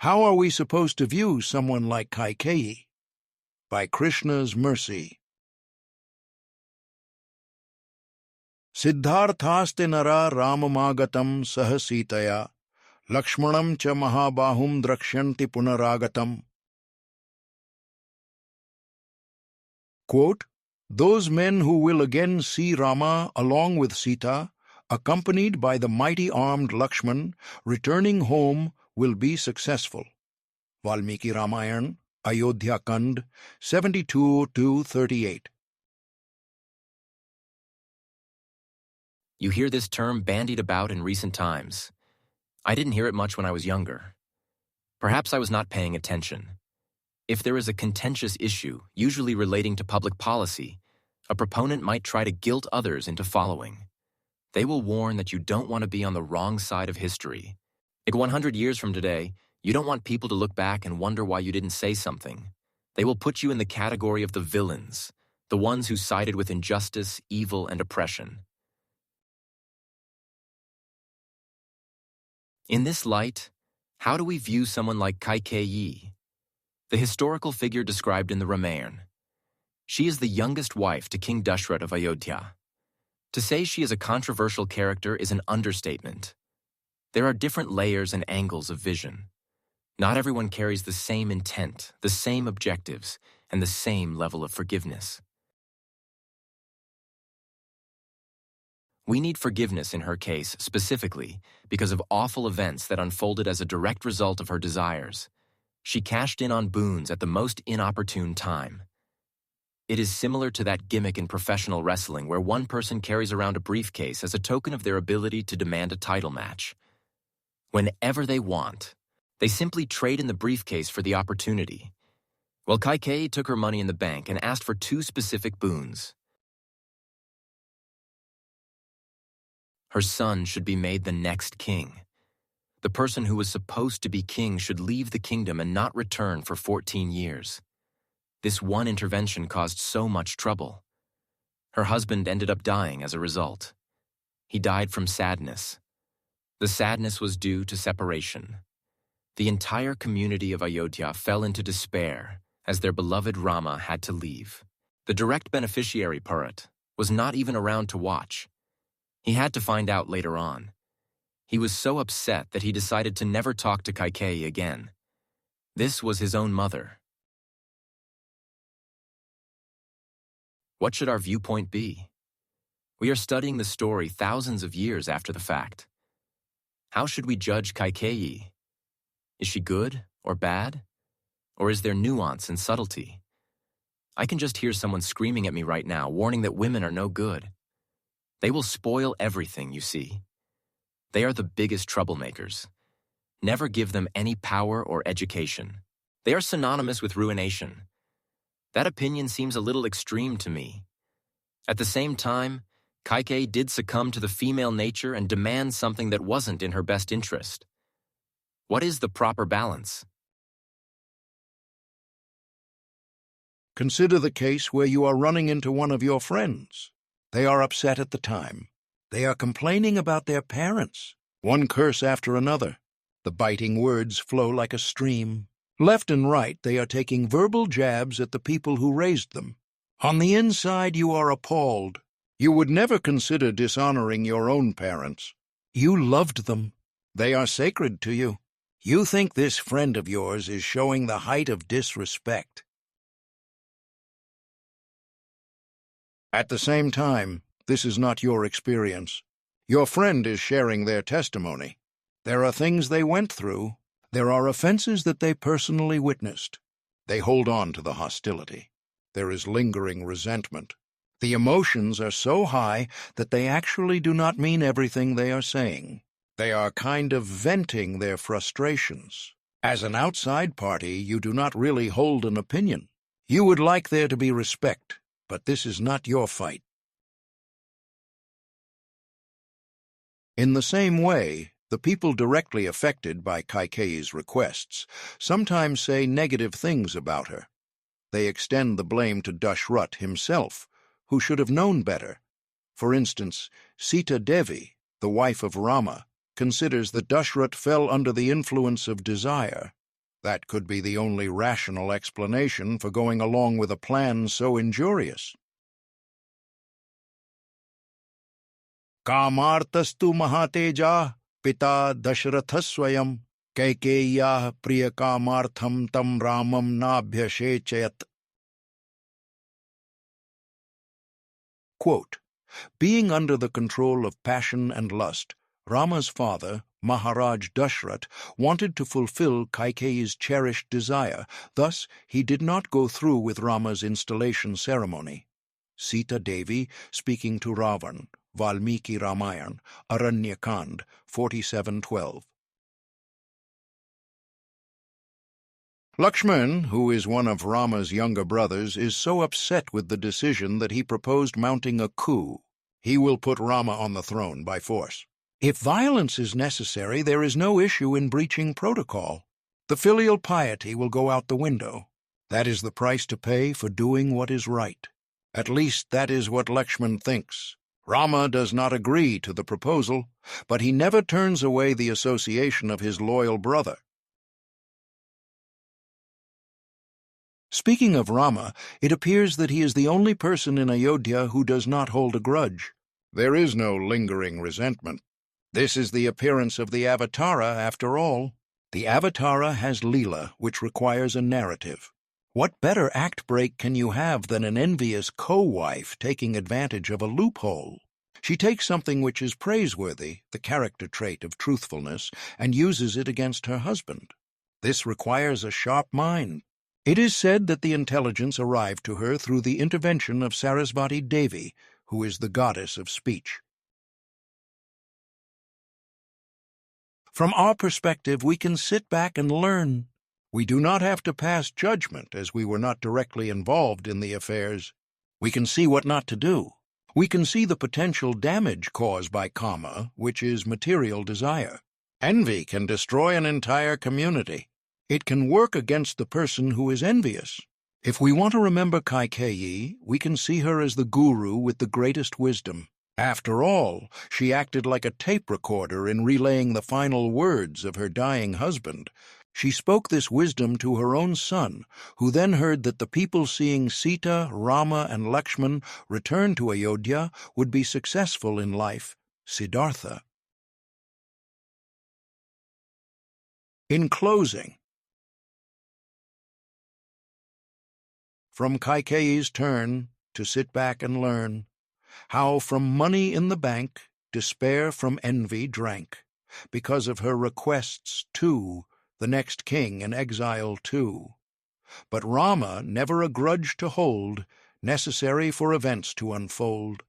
How are we supposed to view someone like Kaikeyi? By Krishna's mercy. Siddharthaste nara ramamagatam saha Sitaya, Lakshmanam cha mahabahum drakshanti punaragatam. Quote, those men who will again see Rama along with Sita, accompanied by the mighty armed Lakshmana, returning home will be successful. Valmiki Ramayana, Ayodhya Kand, 72-38. You hear this term bandied about in recent times. I didn't hear it much when I was younger. Perhaps I was not paying attention. If there is a contentious issue, usually relating to public policy, a proponent might try to guilt others into following. They will warn that you don't want to be on the wrong side of history. Like 100 years from today, you don't want people to look back and wonder why you didn't say something. They will put you in the category of the villains, the ones who sided with injustice, evil, and oppression. In this light, how do we view someone like Kaikeyi, the historical figure described in the Ramayana? She is the youngest wife to King Dashrath of Ayodhya. To say she is a controversial character is an understatement. There are different layers and angles of vision. Not everyone carries the same intent, the same objectives, and the same level of forgiveness. We need forgiveness in her case specifically because of awful events that unfolded as a direct result of her desires. She cashed in on boons at the most inopportune time. It is similar to that gimmick in professional wrestling where one person carries around a briefcase as a token of their ability to demand a title match. Whenever they want, they simply trade in the briefcase for the opportunity. Well, Kaikeyi took her money in the bank and asked for 2 specific boons. Her son should be made the next king. The person who was supposed to be king should leave the kingdom and not return for 14 years. This one intervention caused so much trouble. Her husband ended up dying as a result. He died from sadness. The sadness was due to separation. The entire community of Ayodhya fell into despair as their beloved Rama had to leave. The direct beneficiary, Bharat, was not even around to watch. He had to find out later on. He was so upset that he decided to never talk to Kaikeyi again. This was his own mother. What should our viewpoint be? We are studying the story thousands of years after the fact. How should we judge Kaikeyi? Is she good or bad? Or is there nuance and subtlety? I can just hear someone screaming at me right now, warning that women are no good. They will spoil everything, you see. They are the biggest troublemakers. Never give them any power or education. They are synonymous with ruination. That opinion seems a little extreme to me. At the same time, Kaikeyi did succumb to the female nature and demand something that wasn't in her best interest. What is the proper balance? Consider the case where you are running into one of your friends. They are upset at the time. They are complaining about their parents. One curse after another. The biting words flow like a stream. Left and right, they are taking verbal jabs at the people who raised them. On the inside, you are appalled. You would never consider dishonoring your own parents. You loved them. They are sacred to you. You think this friend of yours is showing the height of disrespect. At the same time, this is not your experience. Your friend is sharing their testimony. There are things they went through. There are offenses that they personally witnessed. They hold on to the hostility. There is lingering resentment. The emotions are so high that they actually do not mean everything they are saying. They are kind of venting their frustrations. As an outside party, you do not really hold an opinion. You would like there to be respect, but this is not your fight. In the same way, the people directly affected by Kaikeyi's requests sometimes say negative things about her. They extend the blame to Dashrath himself, who should have known better. For instance, Sita Devi, the wife of Rama, considers that Dashrath fell under the influence of desire. That could be the only rational explanation for going along with a plan so injurious. Kamartastu mahateja pita Dashrathaswayam Kaikeyyah priyakamartham tam Ramam nabhyashechayat. Quote, being under the control of passion and lust, Rama's father, Maharaj Dashrath, wanted to fulfill Kaikeyi's cherished desire. Thus, he did not go through with Rama's installation ceremony. Sita Devi speaking to Ravan, Valmiki Ramayana, Ayodhya Kand, 47:12. Lakshmana, who is one of Rama's younger brothers, is so upset with the decision that he proposed mounting a coup. He will put Rama on the throne by force. If violence is necessary, there is no issue in breaching protocol. The filial piety will go out the window. That is the price to pay for doing what is right. At least that is what Lakshmana thinks. Rama does not agree to the proposal, but he never turns away the association of his loyal brother. Speaking of Rama, it appears that he is the only person in Ayodhya who does not hold a grudge. There is no lingering resentment. This is the appearance of the Avatara, after all. The Avatara has Leela, which requires a narrative. What better act break can you have than an envious co-wife taking advantage of a loophole? She takes something which is praiseworthy, the character trait of truthfulness, and uses it against her husband. This requires a sharp mind. It is said that the intelligence arrived to her through the intervention of Sarasvati Devi, who is the goddess of speech. From our perspective, we can sit back and learn. We do not have to pass judgment, as we were not directly involved in the affairs. We can see what not to do. We can see the potential damage caused by kama, which is material desire. Envy can destroy an entire community. It can work against the person who is envious. If we want to remember Kaikeyi, we can see her as the guru with the greatest wisdom. After all, she acted like a tape recorder in relaying the final words of her dying husband. She spoke this wisdom to her own son, who then heard that the people seeing Sita, Rama, and Lakshmana return to Ayodhya would be successful in life, Siddhartha. In closing, from Kaikeyi's turn to sit back and learn, how from money in the bank despair from envy drank, because of her requests too, the next king in exile too. But Rama never a grudge to hold, necessary for events to unfold.